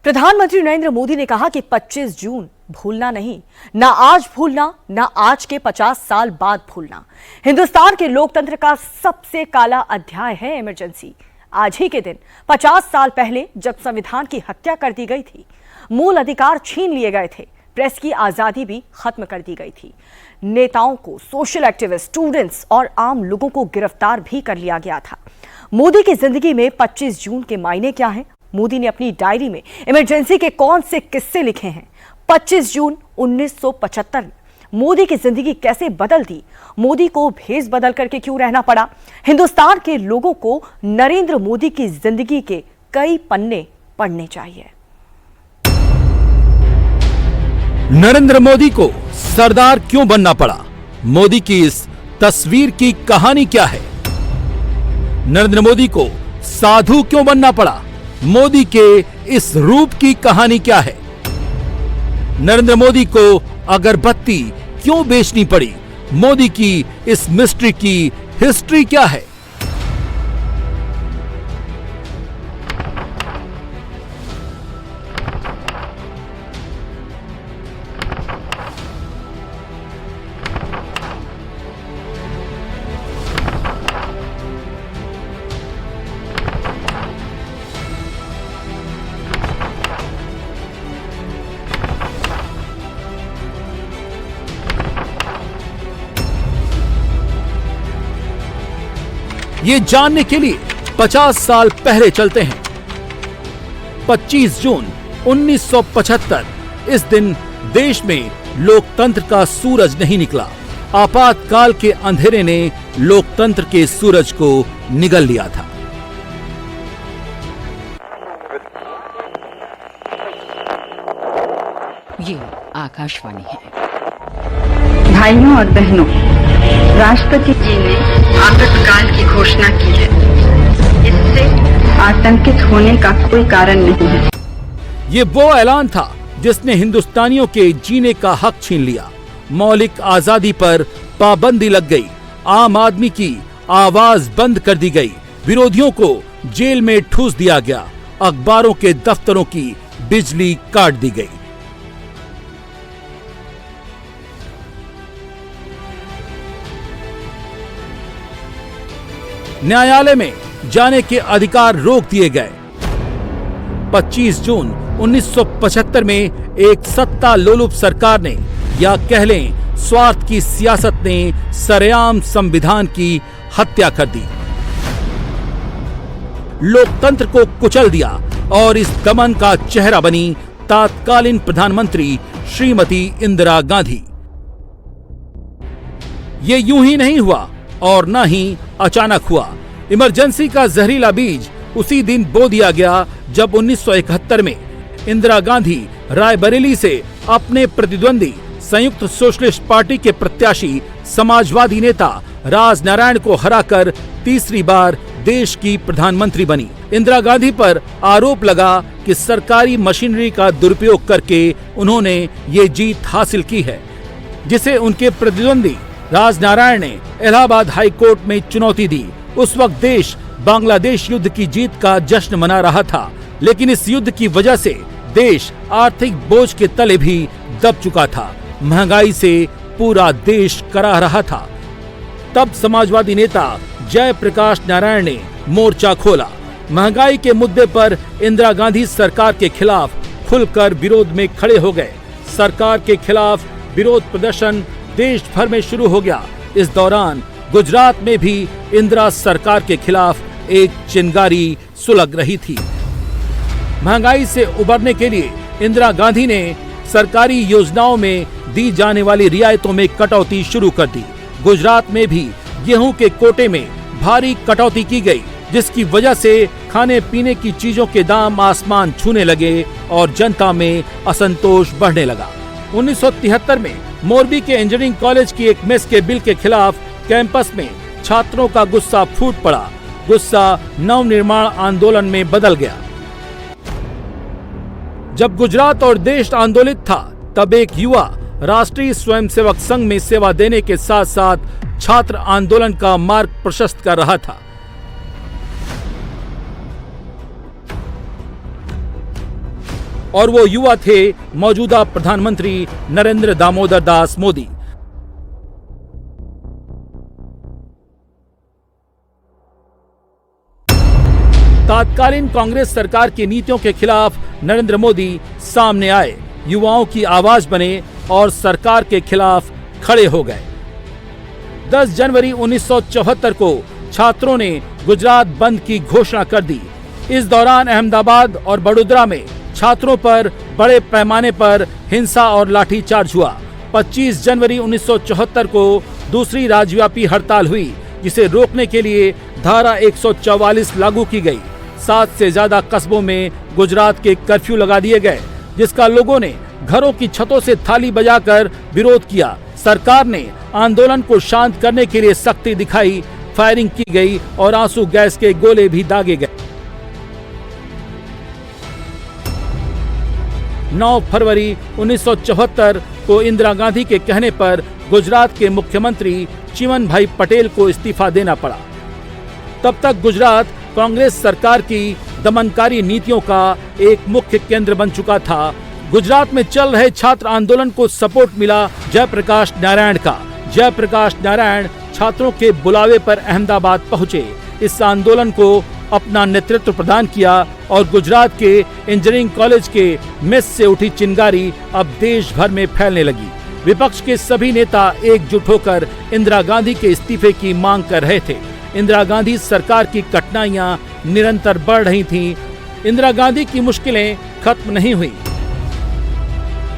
प्रधानमंत्री नरेंद्र मोदी ने कहा कि 25 जून भूलना नहीं, ना आज भूलना, ना आज के 50 साल बाद भूलना। हिंदुस्तान के लोकतंत्र का सबसे काला अध्याय है इमरजेंसी। आज ही के दिन 50 साल पहले जब संविधान की हत्या कर दी गई थी, मूल अधिकार छीन लिए गए थे, प्रेस की आजादी भी खत्म कर दी गई थी, नेताओं को, सोशल एक्टिविस्ट, स्टूडेंट्स और आम लोगों को गिरफ्तार भी कर लिया गया था। मोदी की जिंदगी में 25 जून के मायने क्या हैं? मोदी ने अपनी डायरी में इमरजेंसी के कौन से किस्से लिखे हैं? 25 जून 1975 में मोदी की जिंदगी कैसे बदल दी? मोदी को भेष बदल करके क्यों रहना पड़ा? हिंदुस्तान के लोगों को नरेंद्र मोदी की जिंदगी के कई पन्ने पढ़ने चाहिए। नरेंद्र मोदी को सरदार क्यों बनना पड़ा? मोदी की इस तस्वीर की कहानी क्या है? नरेंद्र मोदी को साधु क्यों बनना पड़ा? मोदी के इस रूप की कहानी क्या है? नरेंद्र मोदी को अगरबत्ती क्यों बेचनी पड़ी? मोदी की इस मिस्ट्री की हिस्ट्री क्या है? ये जानने के लिए 50 साल पहले चलते हैं। 25 जून 1975 इस दिन देश में लोकतंत्र का सूरज नहीं निकला। आपातकाल के अंधेरे ने लोकतंत्र के सूरज को निगल लिया था। ये आकाशवाणी है। भाइयों और बहनों, राष्ट्रपति जी ने आपातकाल की घोषणा की है। इससे आतंकित होने का कोई कारण नहीं है। ये वो ऐलान था जिसने हिंदुस्तानियों के जीने का हक छीन लिया। मौलिक आजादी पर पाबंदी लग गई। आम आदमी की आवाज बंद कर दी गई। विरोधियों को जेल में ठूस दिया गया। अखबारों के दफ्तरों की बिजली काट दी गई। न्यायालय में जाने के अधिकार रोक दिए गए। 25 जून 1975 में एक सत्ता लोलुप सरकार ने, या कह लें स्वार्थ की सियासत ने, सरेआम संविधान की हत्या कर दी। लोकतंत्र को कुचल दिया और इस दमन का चेहरा बनी तत्कालीन प्रधानमंत्री श्रीमती इंदिरा गांधी। ये यूं ही नहीं हुआ और न ही अचानक हुआ। इमरजेंसी का जहरीला बीज उसी दिन बो दिया गया जब 1971 में इंदिरा गांधी रायबरेली से अपने प्रतिद्वंदी संयुक्त सोशलिस्ट पार्टी के प्रत्याशी समाजवादी नेता राजनारायण को हराकर तीसरी बार देश की प्रधानमंत्री बनी। इंदिरा गांधी पर आरोप लगा कि सरकारी मशीनरी का दुरुपयोग करके उन्होंने ये जीत हासिल की है, जिसे उनके प्रतिद्वंदी राजनारायण ने इलाहाबाद हाई कोर्ट में चुनौती दी। उस वक्त देश बांग्लादेश युद्ध की जीत का जश्न मना रहा था, लेकिन इस युद्ध की वजह से देश आर्थिक बोझ के तले भी दब चुका था। महंगाई से पूरा देश कराह रहा था। तब समाजवादी नेता जयप्रकाश नारायण ने मोर्चा खोला। महंगाई के मुद्दे पर इंदिरा गांधी सरकार के खिलाफ खुलकर विरोध में खड़े हो गए। सरकार के खिलाफ विरोध प्रदर्शन देश भर में शुरू हो गया। इस दौरान गुजरात में भी इंदिरा सरकार के खिलाफ एक चिंगारी सुलग रही थी। महंगाई से उबरने के लिए इंदिरा गांधी ने सरकारी योजनाओं में दी जाने वाली रियायतों में कटौती शुरू कर दी। गुजरात में भी गेहूं के कोटे में भारी कटौती की गई, जिसकी वजह से खाने पीने की चीजों के दाम आसमान छूने लगे और जनता में असंतोष बढ़ने लगा। 1973 में मोरबी के इंजीनियरिंग कॉलेज की एक मेस के बिल के खिलाफ कैंपस में छात्रों का गुस्सा फूट पड़ा। गुस्सा नवनिर्माण आंदोलन में बदल गया। जब गुजरात और देश आंदोलित था, तब एक युवा राष्ट्रीय स्वयंसेवक संघ में सेवा देने के साथ साथ छात्र आंदोलन का मार्ग प्रशस्त कर रहा था। और वो युवा थे मौजूदा प्रधानमंत्री नरेंद्र दामोदर दास मोदी। तत्कालीन कांग्रेस सरकार की नीतियों के खिलाफ नरेंद्र मोदी सामने आए, युवाओं की आवाज बने और सरकार के खिलाफ खड़े हो गए। 10 जनवरी 1974 को छात्रों ने गुजरात बंद की घोषणा कर दी। इस दौरान अहमदाबाद और बड़ोदरा में छात्रों पर बड़े पैमाने पर हिंसा और लाठीचार्ज हुआ। 25 जनवरी 1974 को दूसरी राज्यव्यापी हड़ताल हुई, जिसे रोकने के लिए धारा 144 लागू की गई। 7 से ज्यादा कस्बों में गुजरात के कर्फ्यू लगा दिए गए, जिसका लोगों ने घरों की छतों से थाली बजाकर विरोध किया। सरकार ने आंदोलन को शांत करने के लिए सख्ती दिखाई, फायरिंग की गई और आंसू गैस के गोले भी दागे गए। 9 फरवरी 1974 को इंदिरा गांधी के कहने पर गुजरात के मुख्यमंत्री चिमनभाई पटेल को इस्तीफा देना पड़ा। तब तक गुजरात कांग्रेस सरकार की दमनकारी नीतियों का एक मुख्य केंद्र बन चुका था। गुजरात में चल रहे छात्र आंदोलन को सपोर्ट मिला जयप्रकाश नारायण का। जयप्रकाश नारायण छात्रों के बुलावे पर अहमदाबाद पहुंचे, इस आंदोलन को अपना नेतृत्व प्रदान किया और गुजरात के इंजीनियरिंग कॉलेज के मेस से उठी चिंगारी अब देश भर में फैलने लगी। विपक्ष के सभी नेता एकजुट होकर इंदिरा गांधी के इस्तीफे की मांग कर रहे थे। इंदिरा गांधी सरकार की कठिनाइयां निरंतर बढ़ रही थीं। इंदिरा गांधी की मुश्किलें खत्म नहीं हुई।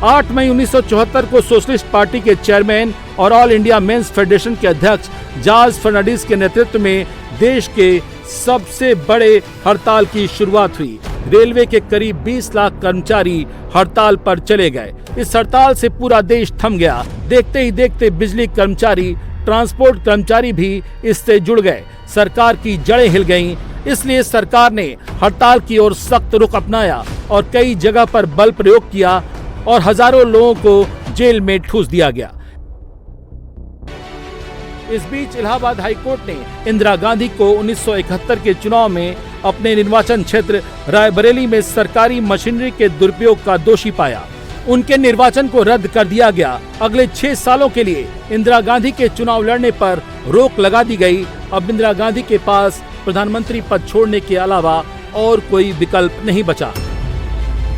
8 मई 1974 को सोशलिस्ट पार्टी के चेयरमैन और ऑल इंडिया मेंस फेडरेशन के अध्यक्ष जॉर्ज फर्नांडिस के नेतृत्व में देश के सबसे बड़े हड़ताल की शुरुआत हुई। रेलवे के करीब 20 लाख कर्मचारी हड़ताल पर चले गए। इस हड़ताल से पूरा देश थम गया। देखते ही देखते बिजली कर्मचारी, ट्रांसपोर्ट कर्मचारी भी इससे जुड़ गए। सरकार की जड़ें हिल गईं। इसलिए सरकार ने हड़ताल की ओर सख्त रुख अपनाया और कई जगह पर बल प्रयोग किया और हजारों लोगों को जेल में ठूस दिया गया। इस बीच इलाहाबाद हाईकोर्ट ने इंदिरा गांधी को 1971 के चुनाव में अपने निर्वाचन क्षेत्र रायबरेली में सरकारी मशीनरी के दुरुपयोग का दोषी पाया। उनके निर्वाचन को रद्द कर दिया गया। अगले 6 सालों के लिए इंदिरा गांधी के चुनाव लड़ने पर रोक लगा दी गई। अब इंदिरा गांधी के पास प्रधानमंत्री पद छोड़ने के अलावा और कोई विकल्प नहीं बचा।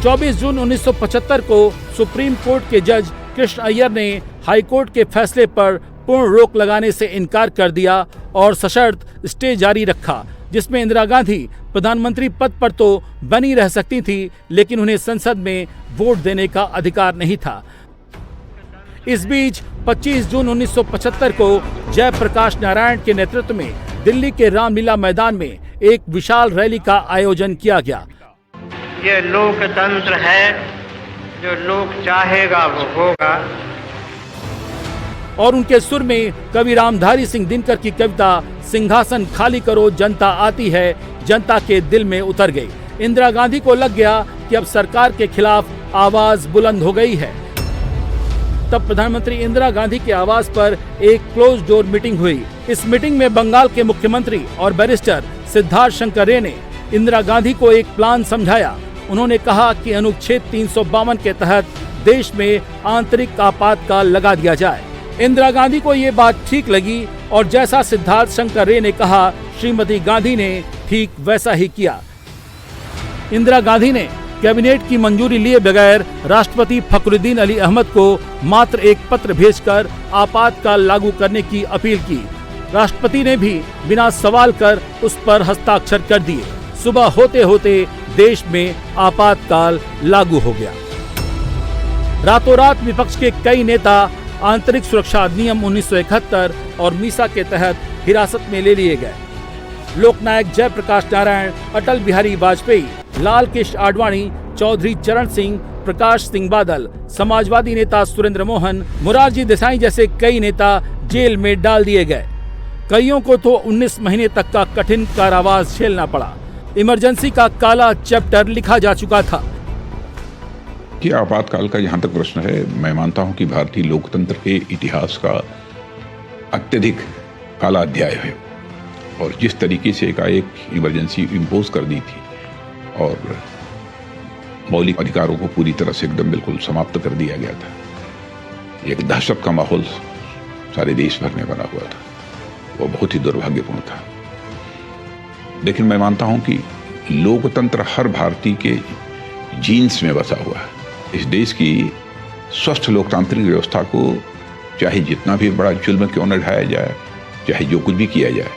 24 जून 1975 को सुप्रीम कोर्ट के जज कृष्ण अय्यर ने हाईकोर्ट के फैसले पर पूर्ण रोक लगाने से इनकार कर दिया और सशर्त स्टे जारी रखा, जिसमें इंदिरा गांधी प्रधानमंत्री पद पर तो बनी रह सकती थी, लेकिन उन्हें संसद में वोट देने का अधिकार नहीं था। इस बीच 25 जून 1975 को जयप्रकाश नारायण के नेतृत्व में दिल्ली के रामलीला मैदान में एक विशाल रैली का आयोजन किया गया। ये लोकतंत्र है, जो लोग चाहेगा वो होगा। और उनके सुर में कवि रामधारी सिंह दिनकर की कविता सिंहासन खाली करो जनता आती है जनता के दिल में उतर गई। इंदिरा गांधी को लग गया कि अब सरकार के खिलाफ आवाज बुलंद हो गई है। तब प्रधानमंत्री इंदिरा गांधी के आवास पर एक क्लोज डोर मीटिंग हुई। इस मीटिंग में बंगाल के मुख्यमंत्री और बैरिस्टर सिद्धार्थ शंकर रे ने इंदिरा गांधी को एक प्लान समझाया। उन्होंने कहा कि अनुच्छेद 352 के तहत देश में आंतरिक आपातकाल लगा दिया जाए। इंदिरा गांधी को ये बात ठीक लगी और जैसा सिद्धार्थ शंकर रे ने कहा, श्रीमती गांधी ने ठीक वैसा ही किया। इंदिरा गांधी ने कैबिनेट की मंजूरी लिए बगैर राष्ट्रपति फखरुद्दीन अली अहमद को मात्र एक पत्र भेजकर आपातकाल लागू करने की अपील की। राष्ट्रपति ने भी बिना सवाल कर उस पर हस्ताक्षर कर दिए। सुबह होते होते देश में आपातकाल लागू हो गया। रातों रात विपक्ष के कई नेता आंतरिक सुरक्षा अधिनियम 1971 और मीसा के तहत हिरासत में ले लिए गए। लोकनायक जयप्रकाश नारायण, अटल बिहारी वाजपेयी, लाल कृष्ण आडवाणी, चौधरी चरण सिंह, प्रकाश सिंह बादल, समाजवादी नेता सुरेंद्र मोहन, मोरारजी देसाई जैसे कई नेता जेल में डाल दिए गए। कईयों को तो 19 महीने तक का कठिन कारावास झेलना पड़ा। इमरजेंसी का काला चैप्टर लिखा जा चुका था। कि आपातकाल का जहाँ तक प्रश्न है, मैं मानता हूँ कि भारतीय लोकतंत्र के इतिहास का अत्यधिक काला अध्याय है। और जिस तरीके से एकाएक इमरजेंसी इम्पोज कर दी थी और मौलिक अधिकारों को पूरी तरह से एकदम बिल्कुल समाप्त कर दिया गया था। एक दहशत का माहौल सारे देश भर में बना हुआ था। वो बहुत ही दुर्भाग्यपूर्ण था। लेकिन मैं मानता हूं कि लोकतंत्र हर भारतीय के जीन्स में बसा हुआ है। इस देश की स्वस्थ लोकतांत्रिक व्यवस्था को चाहे जितना भी बड़ा जुल्म क्यों न ढाया जाए, चाहे जो कुछ भी किया जाए,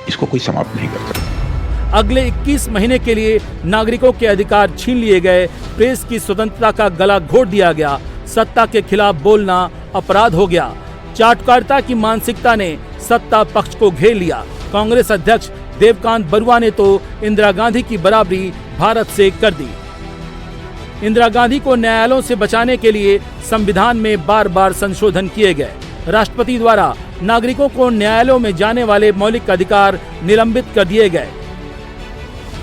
इसको कोई समाप्त नहीं कर सकता। अगले 21 महीने के लिए नागरिकों के अधिकार छीन लिए गए, प्रेस की स्वतंत्रता का गला घोट दिया गया, सत्ता के खिलाफ बोलना अपराध हो गया। चाटुकारिता की मानसिकता ने सत्ता पक्ष को घेर लिया। कांग्रेस अध्यक्ष देवकांत बरुआ ने तो इंदिरा गांधी की बराबरी भारत से कर दी। इंदिरा गांधी को न्यायालयों से बचाने के लिए संविधान में बार बार संशोधन किए गए। राष्ट्रपति द्वारा नागरिकों को न्यायालयों में जाने वाले मौलिक अधिकार निलंबित कर दिए गए।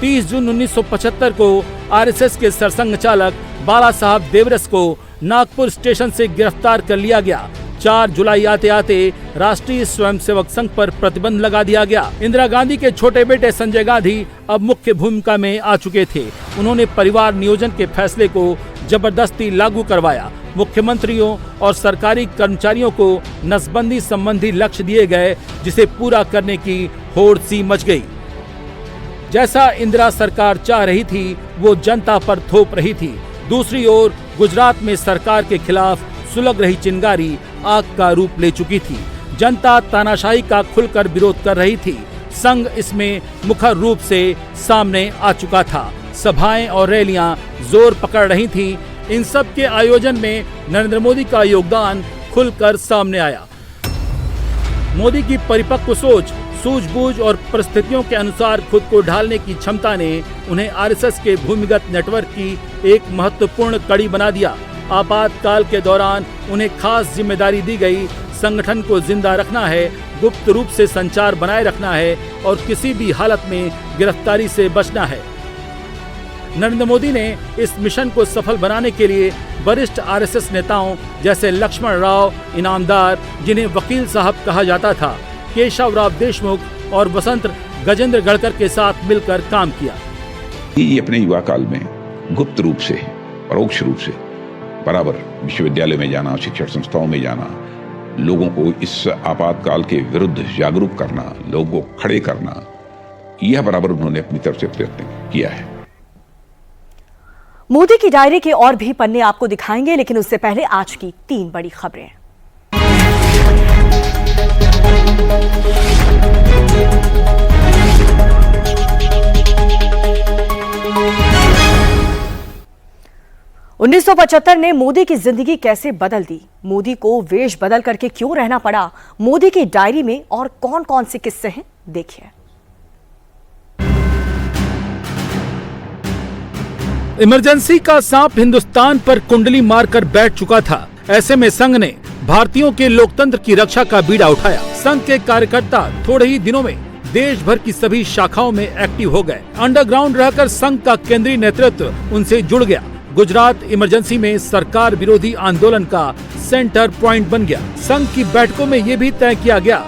30 जून 1975 को आरएसएस के सरसंघ चालक बाला साहब देवरस को नागपुर स्टेशन से गिरफ्तार कर लिया गया। 4 जुलाई आते आते राष्ट्रीय स्वयंसेवक संघ पर प्रतिबंध लगा दिया गया। इंदिरा गांधी के छोटे बेटे संजय गांधी अब मुख्य भूमिका में आ चुके थे। उन्होंने परिवार नियोजन के फैसले को जबरदस्ती लागू करवाया। मुख्यमंत्रियों और सरकारी कर्मचारियों को नसबंदी संबंधी लक्ष्य दिए गए, जिसे पूरा करने की होड़ सी मच गई। जैसा इंदिरा सरकार चाह रही थी, वो जनता पर थोप रही थी। दूसरी ओर गुजरात में सरकार के खिलाफ सुलग रही चिंगारी आग का रूप ले चुकी थी। जनता तानाशाही का खुलकर विरोध कर रही थी। संघ इसमें मुखर रूप से सामने आ चुका था। सभाएं और रैलियां जोर पकड़ रही थीं। इन सब के आयोजन में नरेंद्र मोदी का योगदान खुलकर सामने आया। मोदी की परिपक्व सोच, सूझबूझ और परिस्थितियों के अनुसार खुद को ढालने की क्षमता ने उन्हें आरएसएस के भूमिगत नेटवर्क की एक महत्वपूर्ण कड़ी बना दिया। आपातकाल के दौरान उन्हें खास जिम्मेदारी दी गई। संगठन को जिंदा रखना है, गुप्त रूप से संचार बनाए रखना है और किसी भी हालत में गिरफ्तारी से बचना है। नरेंद्र मोदी ने इस मिशन को सफल बनाने के लिए वरिष्ठ आरएसएस नेताओं जैसे लक्ष्मण राव इनामदार, जिन्हें वकील साहब कहा जाता था, केशव राव देशमुख और वसंत गजेंद्र गढ़कर के साथ मिलकर काम किया। ये अपने युवा काल में गुप्त रूप से, परोक्ष रूप से बराबर विश्वविद्यालय में जाना, शिक्षण संस्थाओं में जाना, लोगों को इस आपातकाल के विरुद्ध जागरूक करना, लोगों को खड़े करना, यह बराबर उन्होंने अपनी तरफ से प्रयत्न किया है। मोदी की डायरी के और भी पन्ने आपको दिखाएंगे, लेकिन उससे पहले आज की 3 बड़ी खबरें। $1975 ने मोदी की जिंदगी कैसे बदल दी? मोदी को वेश बदल करके क्यों रहना पड़ा? मोदी की डायरी में और कौन कौन से किस्से हैं, देखिए। इमरजेंसी का सांप हिंदुस्तान पर कुंडली मारकर बैठ चुका था। ऐसे में संघ ने भारतीयों के लोकतंत्र की रक्षा का बीड़ा उठाया। संघ के कार्यकर्ता थोड़े ही दिनों में देश भर की सभी शाखाओं में एक्टिव हो गए। अंडरग्राउंड रहकर संघ का केंद्रीय नेतृत्व उनसे जुड़ गया। गुजरात इमरजेंसी में सरकार विरोधी आंदोलन का सेंटर पॉइंट बन गया। संघ की बैठकों में ये भी तय किया गया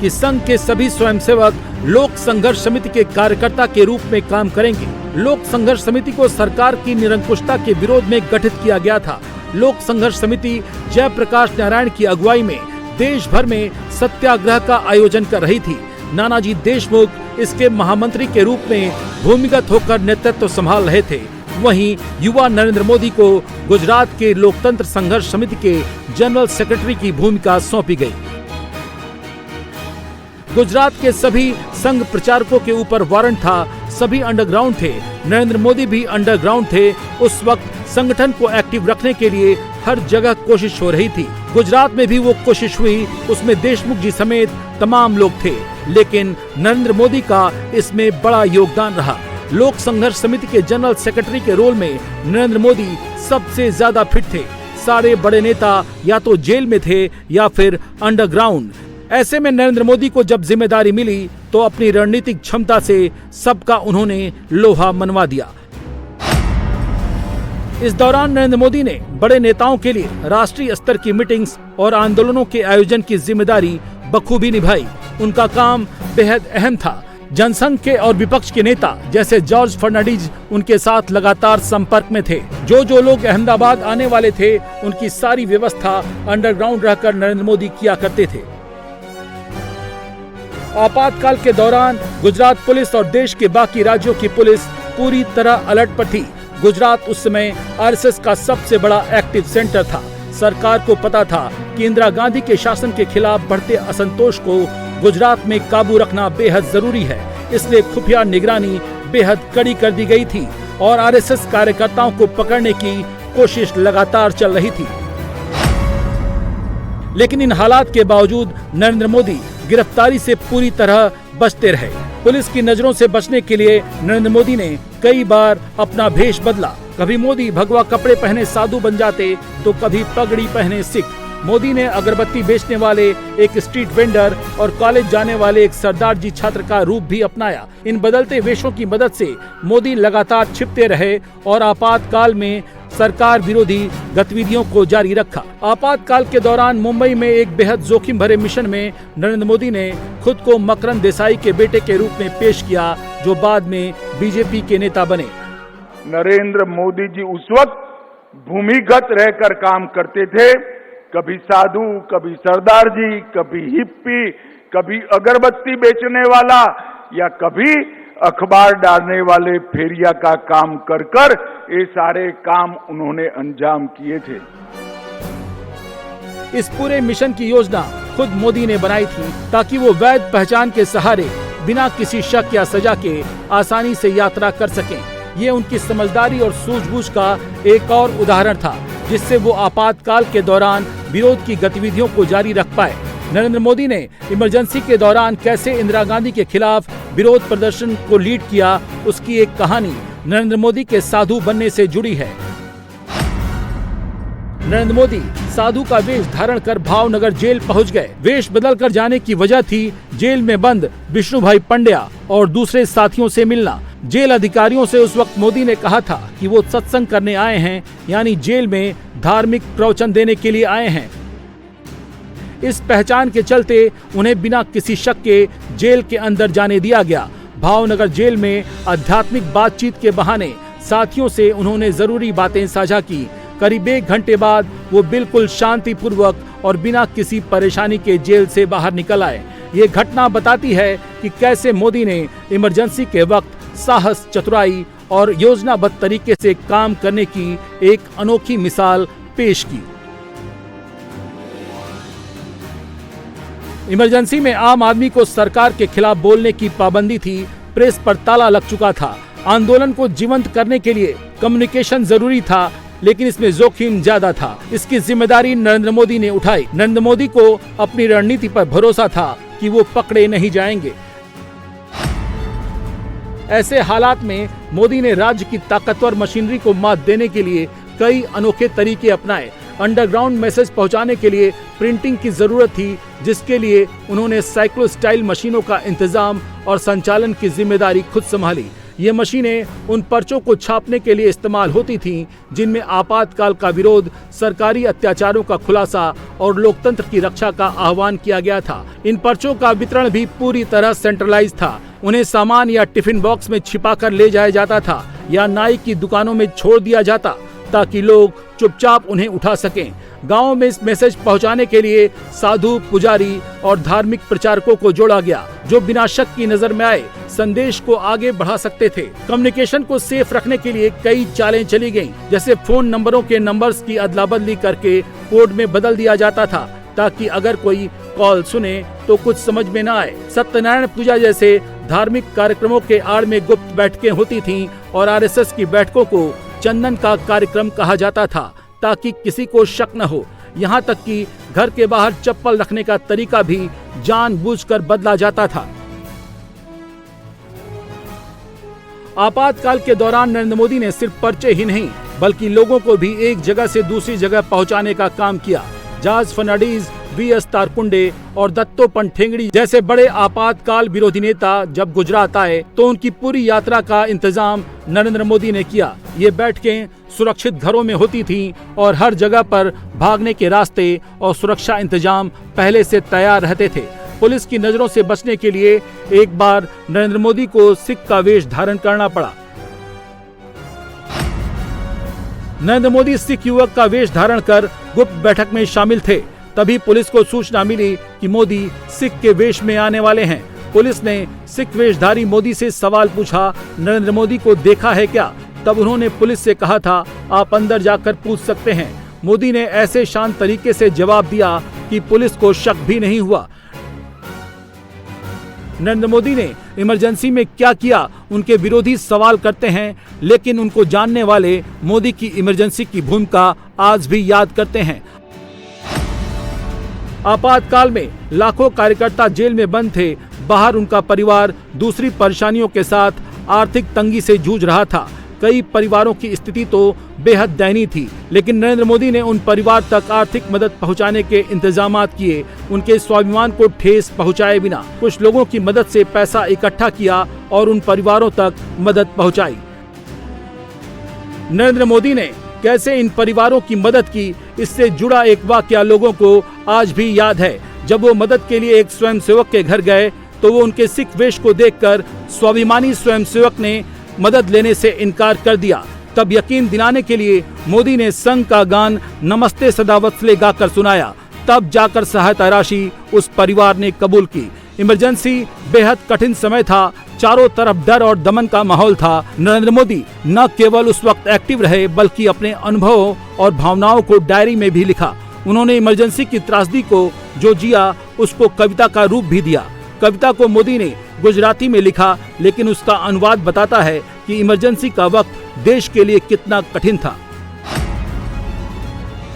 कि संघ के सभी स्वयंसेवक लोक संघर्ष समिति के कार्यकर्ता के रूप में काम करेंगे। लोक संघर्ष समिति को सरकार की निरंकुशता के विरोध में गठित किया गया था। लोक संघर्ष समिति जयप्रकाश नारायण की अगुवाई में देश भर में सत्याग्रह का आयोजन कर रही थी। नानाजी देशमुख इसके महामंत्री के रूप में भूमिगत होकर नेतृत्व संभाल रहे थे। वहीं युवा नरेंद्र मोदी को गुजरात के लोकतंत्र संघर्ष समिति के जनरल सेक्रेटरी की भूमिका सौंपी गई। गुजरात के सभी संघ प्रचारकों के ऊपर वारंट था। सभी अंडरग्राउंड थे। नरेंद्र मोदी भी अंडरग्राउंड थे। उस वक्त संगठन को एक्टिव रखने के लिए हर जगह कोशिश हो रही थी। गुजरात में भी वो कोशिश हुई। उसमें देशमुख जी समेत तमाम लोग थे, लेकिन नरेंद्र मोदी का इसमें बड़ा योगदान रहा। लोक संघर्ष समिति के जनरल सेक्रेटरी के रोल में नरेंद्र मोदी सबसे ज्यादा फिट थे। सारे बड़े नेता या तो जेल में थे या फिर अंडरग्राउंड। ऐसे में नरेंद्र मोदी को जब जिम्मेदारी मिली तो अपनी रणनीतिक क्षमता से सबका उन्होंने लोहा मनवा दिया। इस दौरान नरेंद्र मोदी ने बड़े नेताओं के लिए राष्ट्रीय स्तर की मीटिंग्स और आंदोलनों के आयोजन की जिम्मेदारी बखूबी निभाई। उनका काम बेहद अहम था। जनसंघ के और विपक्ष के नेता जैसे जॉर्ज फर्नांडीज उनके साथ लगातार संपर्क में थे। जो लोग अहमदाबाद आने वाले थे उनकी सारी व्यवस्था अंडरग्राउंड रहकर नरेंद्र मोदी किया करते थे। आपातकाल के दौरान गुजरात पुलिस और देश के बाकी राज्यों की पुलिस पूरी तरह अलर्ट पर थी। गुजरात उस समय आरएसएस का सबसे बड़ा एक्टिव सेंटर था। सरकार को पता था कि इंदिरा गांधी के शासन के खिलाफ बढ़ते असंतोष को गुजरात में काबू रखना बेहद जरूरी है, इसलिए खुफिया निगरानी बेहद कड़ी कर दी गई थी और आरएसएस कार्यकर्ताओं को पकड़ने की कोशिश लगातार चल रही थी। लेकिन इन हालात के बावजूद नरेंद्र मोदी गिरफ्तारी से पूरी तरह बचते रहे। पुलिस की नजरों से बचने के लिए नरेंद्र मोदी ने कई बार अपना भेष बदला। कभी मोदी भगवा कपड़े पहने साधु बन जाते तो कभी पगड़ी पहने सिख। मोदी ने अगरबत्ती बेचने वाले एक स्ट्रीट वेंडर और कॉलेज जाने वाले एक सरदार जी छात्र का रूप भी अपनाया। इन बदलते वेशों की मदद से मोदी लगातार छिपते रहे और आपातकाल में सरकार विरोधी गतिविधियों को जारी रखा। आपातकाल के दौरान मुंबई में एक बेहद जोखिम भरे मिशन में नरेंद्र मोदी ने खुद को मकरंद देसाई के बेटे के रूप में पेश किया, जो बाद में बीजेपी के नेता बने। नरेंद्र मोदी जी उस वक्त भूमिगत रहकर काम करते थे। कभी साधु, कभी सरदार जी, कभी हिप्पी, कभी अगरबत्ती बेचने वाला या कभी अखबार डालने वाले फेरिया का काम कर कर ये सारे काम उन्होंने अंजाम किए थे। इस पूरे मिशन की योजना खुद मोदी ने बनाई थी ताकि वो वैध पहचान के सहारे बिना किसी शक या सजा के आसानी से यात्रा कर सकें। ये उनकी समझदारी और सूझबूझ का एक और उदाहरण था, जिससे वो आपातकाल के दौरान विरोध की गतिविधियों को जारी रख पाए। नरेंद्र मोदी ने इमरजेंसी के दौरान कैसे इंदिरा गांधी के खिलाफ विरोध प्रदर्शन को लीड किया, उसकी एक कहानी नरेंद्र मोदी के साधु बनने से जुड़ी है। नरेंद्र मोदी साधु का वेश धारण कर भावनगर जेल पहुंच गए। वेश बदल कर जाने की वजह थी जेल में बंद विष्णुभाई पंड्या और दूसरे साथियों से मिलना। जेल अधिकारियों से उस वक्त मोदी ने कहा था कि वो सत्संग करने आए हैं, यानी जेल में धार्मिक प्रवचन देने के लिए आए हैं। इस पहचान के चलते उन्हें बिना किसी शक के जेल के अंदर जाने दिया गया। भावनगर जेल में आध्यात्मिक बातचीत के बहाने साथियों से उन्होंने जरूरी बातें साझा की। करीब 1 घंटे बाद वो बिल्कुल शांतिपूर्वक और बिना किसी परेशानी के जेल से बाहर निकल आए। ये घटना बताती है कि कैसे मोदी ने इमरजेंसी के वक्त साहस, चतुराई और योजनाबद्ध तरीके से काम करने की एक अनोखी मिसाल पेश की। इमरजेंसी में आम आदमी को सरकार के खिलाफ बोलने की पाबंदी थी, प्रेस पर ताला लग चुका था। आंदोलन को जीवंत करने के लिए कम्युनिकेशन जरूरी था, लेकिन इसमें जोखिम ज्यादा था। इसकी जिम्मेदारी नरेंद्र मोदी ने उठाई। नरेंद्र मोदी को अपनी रणनीति पर भरोसा था कि वो पकड़े नहीं जाएंगे। ऐसे हालात में मोदी ने राज्य की ताकतवर मशीनरी को मात देने के लिए कई अनोखे तरीके अपनाए। अंडरग्राउंड मैसेज पहुंचाने के लिए प्रिंटिंग की जरूरत थी, जिसके लिए उन्होंने साइक्लो स्टाइल मशीनों का इंतजाम और संचालन की जिम्मेदारी खुद संभाली। ये मशीनें उन पर्चों को छापने के लिए इस्तेमाल होती थीं, जिनमें आपातकाल का विरोध, सरकारी अत्याचारों का खुलासा और लोकतंत्र की रक्षा का आह्वान किया गया था। इन पर्चों का वितरण भी पूरी तरह सेंट्रलाइज था। उन्हें सामान या टिफिन बॉक्स में छिपाकर ले जाया जाता था या नाई की दुकानों में छोड़ दिया जाता, ताकि लोग चुपचाप उन्हें उठा सकें। गांव में इस मैसेज पहुंचाने के लिए साधु, पुजारी और धार्मिक प्रचारकों को जोड़ा गया, जो बिना शक की नजर में आए संदेश को आगे बढ़ा सकते थे। कम्युनिकेशन को सेफ रखने के लिए कई चालें चली गईं, जैसे फोन नंबरों के नंबर्स की अदला बदली करके कोड में बदल दिया जाता था, ताकि अगर कोई कॉल सुने तो कुछ समझ में न आए। सत्यनारायण पूजा जैसे धार्मिक कार्यक्रमों के आड़ में गुप्त बैठकें होती थीं और आरएसएस की बैठकों को चंदन का कार्यक्रम कहा जाता था, ताकि किसी को शक न हो। यहाँ तक कि घर के बाहर चप्पल रखने का तरीका भी जानबूझकर बदला जाता था। आपातकाल के दौरान नरेंद्र मोदी ने सिर्फ पर्चे ही नहीं, बल्कि लोगों को भी एक जगह से दूसरी जगह पहुंचाने का काम किया। George Fernandez, VS. तारकुंडे और दत्तोपंत ठेंगड़ी जैसे बड़े आपातकाल विरोधी नेता जब गुजरात आए तो उनकी पूरी यात्रा का इंतजाम नरेंद्र मोदी ने किया। ये बैठकें सुरक्षित घरों में होती थीं और हर जगह पर भागने के रास्ते और सुरक्षा इंतजाम पहले से तैयार रहते थे। पुलिस की नजरों से बचने के लिए एक बार नरेंद्र मोदी को सिख का वेश धारण करना पड़ा। नरेंद्र मोदी सिख युवक का वेश धारण कर गुप्त बैठक में शामिल थे। तभी पुलिस को सूचना मिली कि मोदी सिख के वेश में आने वाले हैं। पुलिस ने सिख वेशधारी मोदी से सवाल पूछा, नरेंद्र मोदी को देखा है क्या? तब उन्होंने पुलिस से कहा था, आप अंदर जाकर पूछ सकते हैं। मोदी ने ऐसे शांत तरीके से जवाब दिया कि पुलिस को शक भी नहीं हुआ। नरेंद्र मोदी ने इमरजेंसी में क्या किया, उनके विरोधी सवाल करते हैं, लेकिन उनको जानने वाले मोदी की इमरजेंसी की भूमिका आज भी याद करते हैं। आपातकाल में लाखों कार्यकर्ता जेल में बंद थे। बाहर उनका परिवार दूसरी परेशानियों के साथ आर्थिक तंगी से जूझ रहा था। कई परिवारों की स्थिति तो बेहद दयनीय थी, लेकिन नरेंद्र मोदी ने उन परिवार तक आर्थिक मदद पहुंचाने के इंतजामात किए, उनके स्वाभिमान को ठेस पहुंचाए बिना। कुछ लोगों की मदद से पैसा इकट्ठा किया और उन परिवारों तक मदद पहुंचाई। नरेंद्र मोदी ने कैसे इन परिवारों की मदद की, इससे जुड़ा एक वाकया लोगों को आज भी याद है। जब वो मदद के लिए एक स्वयंसेवक के घर गए तो वो उनके सिख वेश को देखकर स्वाभिमानी स्वयंसेवक ने मदद लेने से इनकार कर दिया। तब यकीन दिलाने के लिए मोदी ने संघ का गान नमस्ते सदावत्सले गाकर सुनाया। तब जाकर सहायता राशि उस परिवार ने कबूल की। इमरजेंसी बेहद कठिन समय था, चारों तरफ डर और दमन का माहौल था। नरेंद्र मोदी न केवल उस वक्त एक्टिव रहे, बल्कि अपने अनुभवों और भावनाओं को डायरी में भी लिखा। उन्होंने इमरजेंसी की त्रासदी को जो जिया, उसको कविता का रूप भी दिया। कविता को मोदी ने गुजराती में लिखा, लेकिन उसका अनुवाद बताता है कि इमरजेंसी का वक्त देश के लिए कितना कठिन था।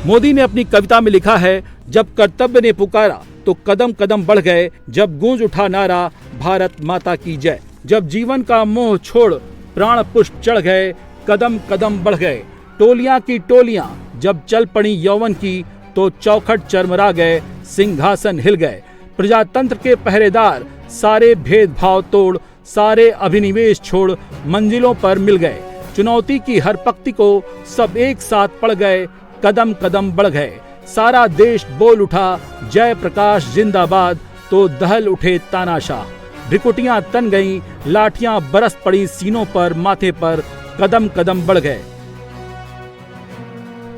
मोदी ने अपनी कविता में लिखा है, जब कर्तव्य ने पुकारा तो कदम कदम बढ़ गए, जब गूंज उठा नारा भारत माता की जय। जब जीवन का मोह छोड़ प्राण पुष्प चढ़ गए, कदम कदम बढ़ गए। टोलियां की टोलियां जब चल पड़ी यौवन की, तो चौखट चरमरा गए, सिंहासन हिल गए। प्रजातंत्र के पहरेदार सारे भेदभाव तोड़, सारे अभिनिवेश छोड़ मंजिलों पर मिल गए। चुनौती की हर पंक्ति को सब एक साथ पढ़ गए, कदम कदम बढ़ गए। सारा देश बोल उठा, जय प्रकाश जिंदाबाद, तो दहल उठे तानाशाह। भ्रिकुटियां तन गईं, लाठियां बरस पड़ी सीनों पर, माथे पर, कदम कदम बढ़ गए।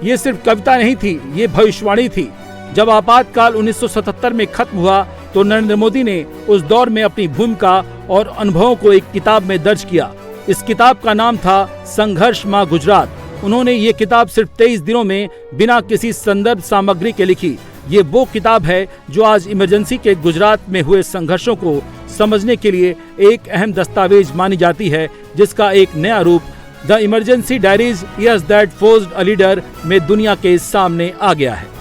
ये सिर्फ कविता नहीं थी, ये भविष्यवाणी थी। जब आपातकाल 1977 में खत्म हुआ तो नरेंद्र मोदी ने उस दौर में अपनी भूमिका और अनुभवों को एक किताब में दर्ज किया। इस किताब का नाम था संघर्ष मां गुजरात। उन्होंने ये किताब सिर्फ 23 दिनों में बिना किसी संदर्भ सामग्री के लिखी। ये वो किताब है जो आज इमरजेंसी के गुजरात में हुए संघर्षों को समझने के लिए एक अहम दस्तावेज मानी जाती है, जिसका एक नया रूप the emergency diaries years that forced a leader में दुनिया के सामने आ गया है।